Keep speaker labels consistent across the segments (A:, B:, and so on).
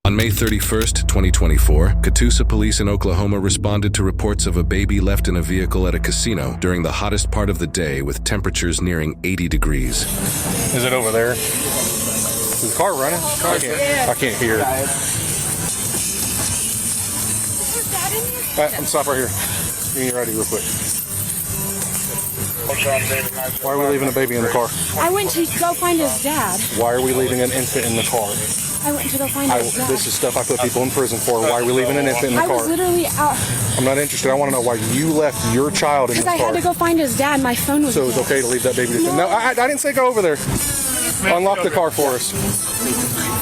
A: On May 31st, 2024, Catoosa police in Oklahoma responded to reports of a baby left in a vehicle at a casino during the hottest part of the day with temperatures nearing 80 degrees.
B: Is it over there? Is the car running? I can't hear it. I'm stop right here. Give me your ID real quick. Why are we leaving a baby in the car?
C: I went to go find his dad.
B: Why are we leaving an infant in the car?
C: I went to go find his dad.
B: This is stuff I put people in prison for. Why are we leaving an infant in the car?
C: I was literally out.
B: I'm not interested. I want to know why you left your child in this car.
C: Because I had to go find his dad. My phone was
B: So it's okay to leave that baby? No, I didn't say go over there. Unlock the car for us.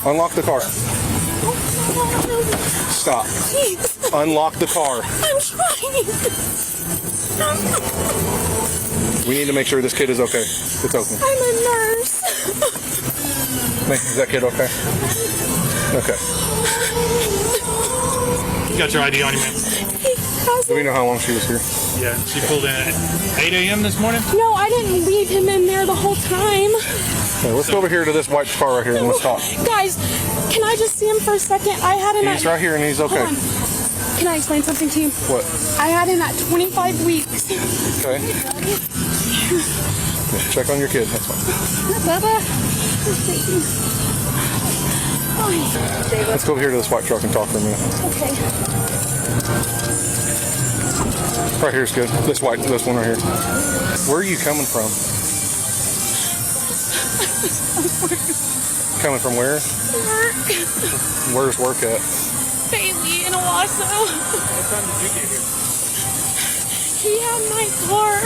B: Unlock the car. Stop.
C: Please.
B: Unlock the car.
C: I'm trying.
B: We need to make sure this kid is okay. It's okay.
C: I'm a nurse.
B: Is that kid okay? Okay.
D: You got your ID on you, man?
B: Do we know how long she was here?
D: Yeah, she pulled in at 8 a.m. this morning?
C: No, I didn't leave him in there the whole time.
B: Okay, let's go over here to this white car right here and let's talk.
C: Guys, can I just see him for a second? I had him
B: He's right here and he's okay.
C: Hold on. Can I explain something to you?
B: What?
C: I had him at 25 weeks.
B: Okay. Yeah, check on your kid. That's fine.
C: Bubba.
B: Let's go over here to this white truck and talk for a minute.
C: Okay.
B: Right here's good. This one right here. Where are you coming from? Coming from where?
C: Work.
B: Where's work at?
C: Bailey in Owasso.
D: What time did you get here?
C: He had my car.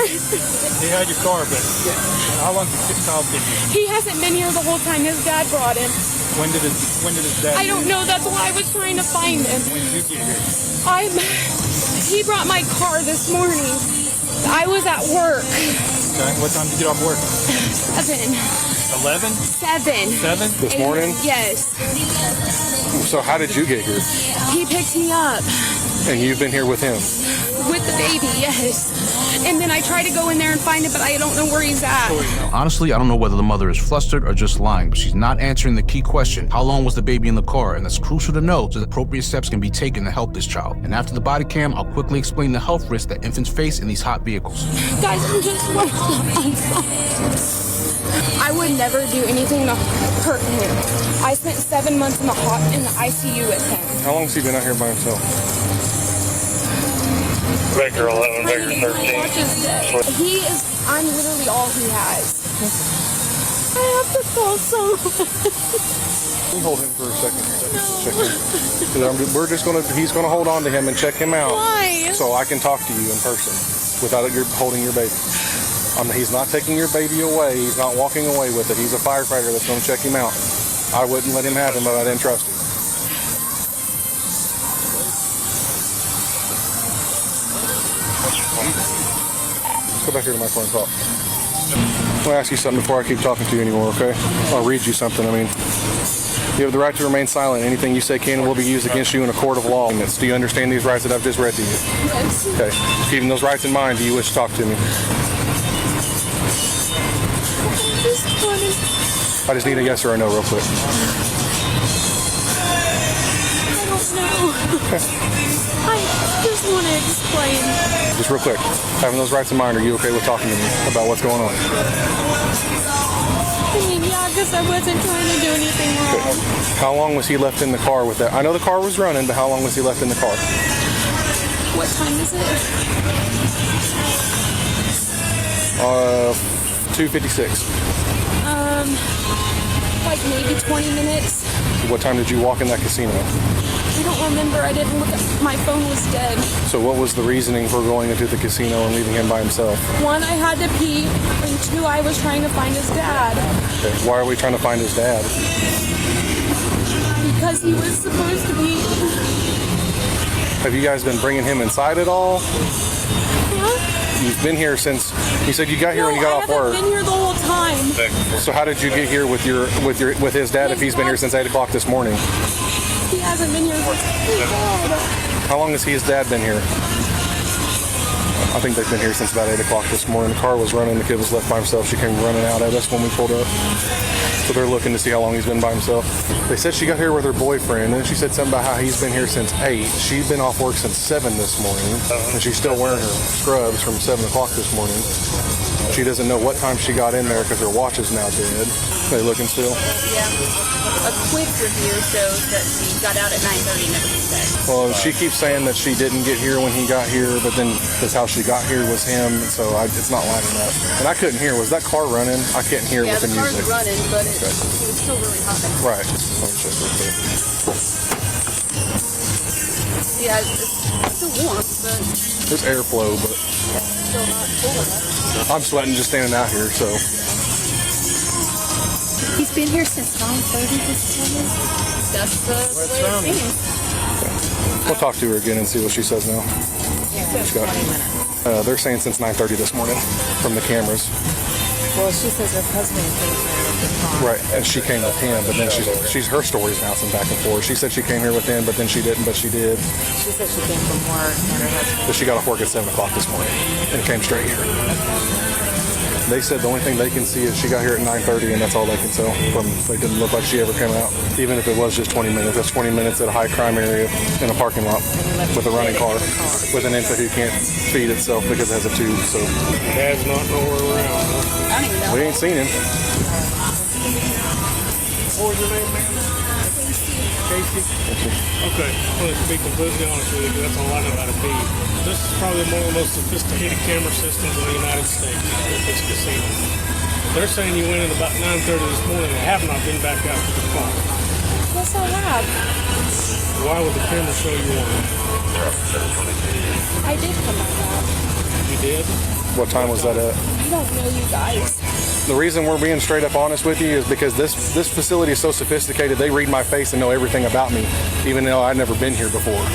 D: He had your car, but how long has this child been here?
C: He hasn't been here the whole time. His dad brought him.
D: When did his dad?
C: I don't know. That's why I was trying to find him.
D: When did you get here?
C: He brought my car this morning. I was at work.
D: Okay. What time did you get off work?
C: 7.
D: 11?
C: 7.
D: 7?
B: This morning?
C: Yes.
B: So how did you get here?
C: He picked me up.
B: And you've been here with him?
C: With the baby, yes. And then I tried to go in there and find it, but I don't know where he's at.
E: Honestly, I don't know whether the mother is flustered or just lying, but she's not answering the key question. How long was the baby in the car? And that's crucial to know so that appropriate steps can be taken to help this child. And after the body cam, I'll quickly explain the health risks that infants face in these hot vehicles.
C: Guys, I'm sorry. I would never do anything to hurt him. I spent 7 months in the ICU with him.
B: How long has he been out here by himself?
F: Baker 11, Baker 13.
C: I'm literally all he has. I have to call someone.
B: Can you hold him for a second? Check him. He's gonna hold on to him and check him out.
C: Why?
B: So I can talk to you in person without holding your baby. He's not taking your baby away. He's not walking away with it. He's a firefighter that's gonna check him out. I wouldn't let him have him, but I didn't trust him. Let's go back here to my car and talk. I'm going to ask you something before I keep talking to you anymore, okay? I'll read you something. You have the right to remain silent. Anything you say can and will be used against you in a court of law. Do you understand these rights that I've just read to you?
C: Yes.
B: Okay. Keeping those rights in mind, do you wish to talk to me? I just need a yes or a no real quick.
C: I don't know. I just want to explain.
B: Just real quick. Having those rights in mind, are you okay with talking to me about what's going on?
C: I mean, yeah, because I wasn't trying to do anything wrong.
B: Okay. How long was he left in the car with that? I know the car was running, but how long was he left in the car?
C: What time is it?
B: 2:56.
C: Like maybe 20 minutes.
B: What time did you walk in that casino?
C: I don't remember. I didn't look at my phone was dead.
B: So what was the reasoning for going into the casino and leaving him by himself?
C: 1, I had to pee, and 2, I was trying to find his dad.
B: Okay. Why are we trying to find his dad?
C: Because he was supposed to be.
B: Have you guys been bringing him inside at all?
C: Huh?
B: You've been here since, you said you got here when you got off work.
C: I haven't been here the whole time.
B: So how did you get here with his dad if he's been here since 8 o'clock this morning?
C: He hasn't been here since his dad.
B: How long has his dad been here? I think they've been here since about 8 o'clock this morning. The car was running. The kid was left by himself. She came running out at us when we pulled up. So they're looking to see how long he's been by himself. They said she got here with her boyfriend, and then she said something about how he's been here since 8. She's been off work since 7 this morning, and she's still wearing her scrubs from 7 o'clock this morning. She doesn't know what time she got in there because her watch is now dead. They looking still?
G: Yeah. A quick review shows that she got out at 9:30 and never came back.
B: Well, she keeps saying that she didn't get here when he got here, but then that's how she got here was him, so it's not lining up. And I couldn't hear. Was that car running? I couldn't hear
G: Yeah,
B: with the
G: the car's
B: music.
G: running, but it was still really hot.
B: Right. Let me check real quick.
G: Yeah, it's still warm, but
B: There's airflow, but
G: still not cool enough.
B: I'm sweating just standing out here, so.
C: He's been here since 9:30 this morning.
G: That's the way it seems.
B: We'll talk to her again and see what she says now. She's got, they're saying since 9:30 this morning from the cameras.
H: Well, she says her husband came here with the car.
B: Right, and she came with him, but then she's her story's bouncing back and forth. She said she came here with him, but then she didn't, but she did.
H: She said she came from work and her husband.
B: But she got off work at 7 o'clock this morning and came straight here. They said the only thing they can see is she got here at 9:30, and that's all they can tell. It didn't look like she ever came out, even if it was just 20 minutes. That's 20 minutes at a high crime area in a parking lot with a running car with an infant who can't feed itself because it has a tube. So
D: Dad's not nowhere around. Huh?
G: I don't even know.
B: we ain't seen him.
D: What was your name, man? Casey. Okay, I'm going to be completely honest with you, because that's all I know how to be. This is probably one of the most sophisticated camera systems in the United States, this casino. They're saying you went in about 9:30 this morning and have not been back out to the car.
C: Yes, I have.
D: Why would the camera show you one?
C: I did come back out.
D: You did?
B: What time was that at?
C: You don't know, you guys.
B: The reason we're being straight up honest with you is because this facility is so sophisticated. They read my face and know everything about me, even though I've never been here before.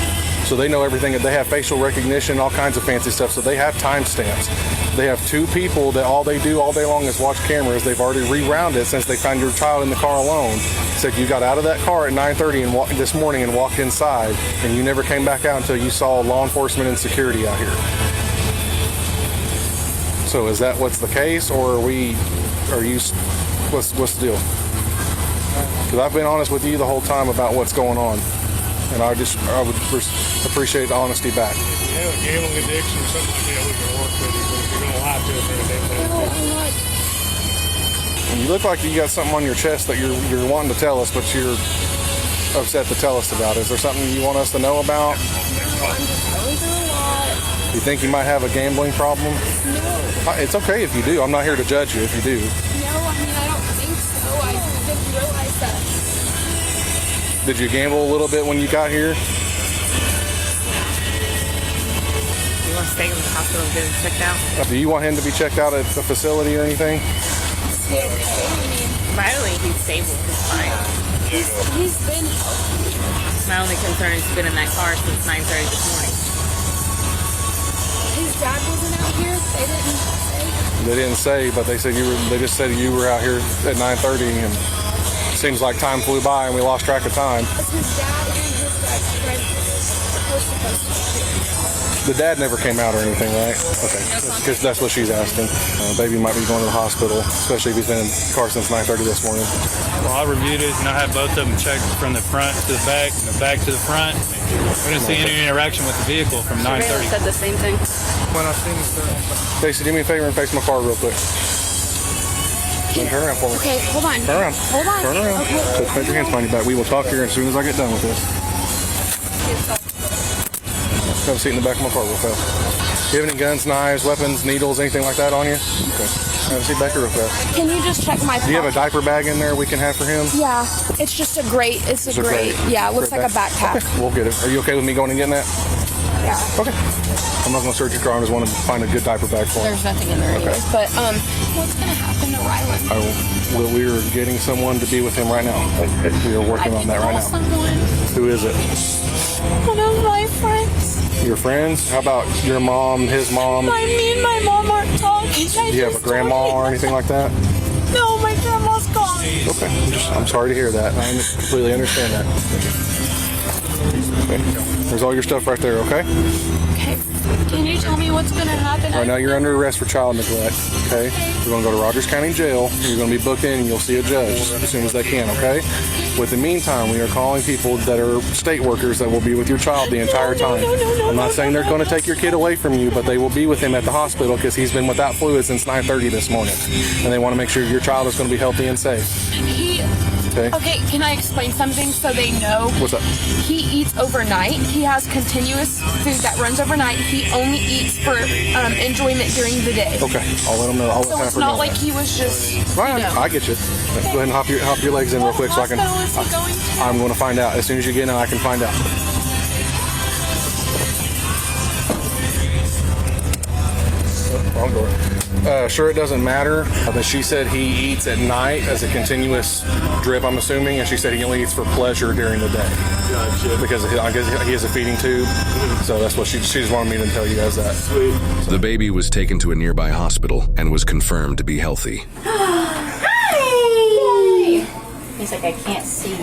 B: So they know everything. They have facial recognition, all kinds of fancy stuff. So they have timestamps. They have 2 people that all they do all day long is watch cameras. They've already rewound since they found your child in the car alone. Said you got out of that car at 9:30 and this morning and walked inside, and you never came back out until you saw law enforcement and security out here. So is that what's the case, or what's the deal? Because I've been honest with you the whole time about what's going on, and I would appreciate the honesty back.
D: You have a gambling addiction or something like that, we can work with you, but if you're going to lie to us every day,
B: And you look like you got something on your chest that you're wanting to tell us, but you're upset to tell us about. Is there something you want us to know about?
C: I'm just going through a lot.
B: You think you might have a gambling problem?
C: No.
B: It's okay if you do. I'm not here to judge you if you do.
C: No, I mean, I don't think so. I didn't realize that.
B: Did you gamble a little bit when you got here?
H: You want to stay in the hospital and get him checked out?
B: Do you want him to be checked out at the facility or anything?
H: I don't think he's stable. He's fine.
C: He's been healthy.
H: My only concern is he's been in that car since 9:30 this morning.
C: His dad wasn't out here. They didn't say.
B: They didn't say, but they said they just said you were out here at 9:30, and it seems like time flew by and we lost track of time.
C: His dad and his dad's friend were supposed to be here.
B: The dad never came out or anything, right? Okay, because that's what she's asking. Baby might be going to the hospital, especially if he's been in the car since 9:30 this morning.
I: Well, I reviewed it, and I had both of them checked from the front to the back and the back to the front. We didn't see any interaction with the vehicle from 9:30.
G: Said the same thing.
D: when I seen this.
B: Stacy, do me a favor and face my car real quick. Turn around for me.
C: Okay, hold on.
B: Turn around.
C: Hold on.
B: Turn around.
C: Okay.
B: Just put your hands behind your back. We will talk here as soon as I get done with this. Have a seat in the back of my car real fast. Do you have any guns, knives, weapons, needles, anything like that on you? Okay. Have a seat back here real fast.
C: Can you just check my
B: Do you have a diaper bag in there we can have for him?
C: Yeah, it's just a grate. It's a grate. Yeah, it looks like a backpack.
B: Okay, we'll get it. Are you okay with me going and getting that?
C: Yeah.
B: Okay. I'm not going to search your car. I just want to find a good diaper bag for him.
C: There's nothing in there anyways. But what's gonna happen to Rylan?
B: We are getting someone to be with him right now. We are working on that right now.
C: Someone.
B: Who is it?
C: One of my friends.
B: Your friends? How about your mom, his mom?
C: Me and my mom aren't talking.
B: Do you have a grandma or anything like that?
C: No, my grandma's gone.
B: Okay. I'm sorry to hear that. I completely understand that. Okay. There's all your stuff right there, okay?
C: Okay. Can you tell me what's going to happen?
B: Right now, you're under arrest for child neglect, okay? We're going to go to Rogers County Jail. You're going to be booked in, and you'll see a judge as soon as they can, okay? With the meantime, we are calling people that are state workers that will be with your child the entire time. I'm not saying they're going to take your kid away from you, but they will be with him at the hospital because he's been without fluid since 9:30 this morning. And they want to make sure your child is going to be healthy and safe. Okay,
C: can I explain something so they know?
B: What's up?
C: He eats overnight. He has continuous food that runs overnight. He only eats for enjoyment during the day.
B: Okay, I'll let them know. I'll let
C: So it's
B: Hannaford
C: not
B: know
C: like
B: that.
C: he was just,
B: Right, I get you. Go ahead and hop your legs in real quick so I can.
C: What hospital is he going to?
B: I'm going to find out. As soon as you get in, I can find out. Wrong door. Sure, it doesn't matter. But she said he eats at night as a continuous drip, I'm assuming, and she said he only eats for pleasure during the day. Gotcha. Because I guess he has a feeding tube, so that's what she just wanted me to tell you guys that.
A: Sweet. The baby was taken to a nearby hospital and was confirmed to be healthy.
G: He's like, I can't see you.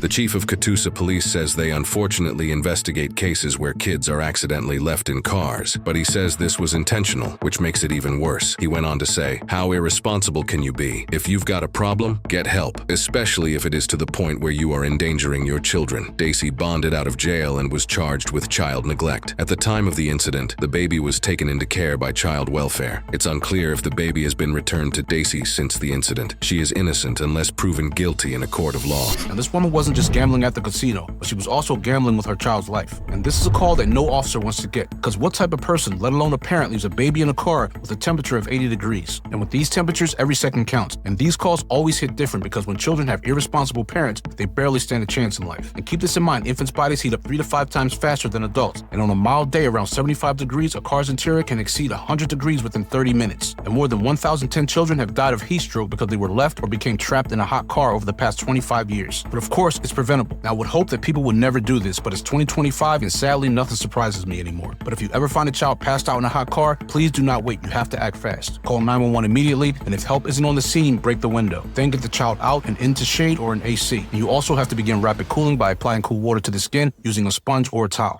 A: The chief of Catoosa Police says they unfortunately investigate cases where kids are accidentally left in cars, but he says this was intentional, which makes it even worse. He went on to say, "How irresponsible can you be? If you've got a problem, get help, especially if it is to the point where you are endangering your children." Daisy bonded out of jail and was charged with child neglect. At the time of the incident, the baby was taken into care by child welfare. It's unclear if the baby has been returned to Daisy since the incident. She is innocent unless proven guilty in a court of law.
E: Now, this woman wasn't just gambling at the casino, but she was also gambling with her child's life. And this is a call that no officer wants to get, because what type of person, let alone a parent, leaves a baby in a car with a temperature of 80 degrees? And with these temperatures, every second counts. And these calls always hit different because when children have irresponsible parents, they barely stand a chance in life. And keep this in mind, infants' bodies heat up 3 to 5 times faster than adults. And on a mild day around 75 degrees, a car's interior can exceed 100 degrees within 30 minutes. And more than 1,010 children have died of heat stroke because they were left or became trapped in a hot car over the past 25 years. But of course, it's preventable. Now, I would hope that people would never do this, but it's 2025 and sadly, nothing surprises me anymore. But if you ever find a child passed out in a hot car, please do not wait. You have to act fast. Call 911 immediately, and if help isn't on the scene, break the window. Then get the child out and into shade or an AC. And you also have to begin rapid cooling by applying cool water to the skin using a sponge or a towel.